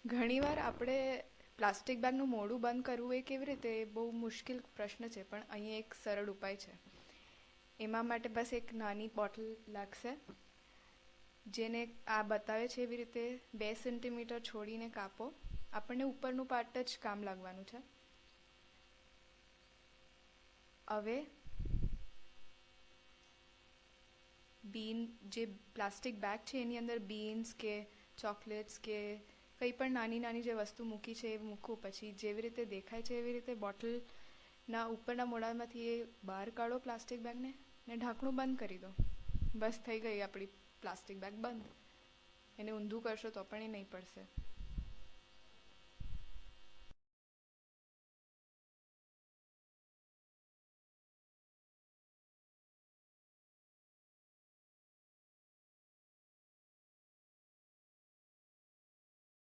ઘણીવાર આપણે પ્લાસ્ટિક બેગનું મોઢું બંધ કરવું એ કેવી રીતે એ બહુ મુશ્કેલ પ્રશ્ન છે, પણ અહીં એક સરળ ઉપાય છે. એમાં માટે બસ એક નાની બોટલ લાગશે, જેને આ બતાવે છે એવી રીતે 2 સેન્ટીમીટર છોડીને કાપો. આપણને ઉપરનું પાર્ટ જ કામ લાગવાનું છે. હવે જે પ્લાસ્ટિક બેગ છે એની અંદર બીન્સ કે ચોકલેટ્સ કે કંઈ પણ નાની નાની જે વસ્તુ મૂકી છે એ મૂકું. પછી જેવી રીતે દેખાય છે એવી રીતે બોટલના ઉપરના મોડામાંથી એ બહાર કાઢો પ્લાસ્ટિક બેગને, ને ઢાંકણું બંધ કરી દો. બસ થઈ ગઈ આપણી પ્લાસ્ટિક બેગ બંધ. એને ઊંધું કરશો તો પણ એ નહીં પડશે.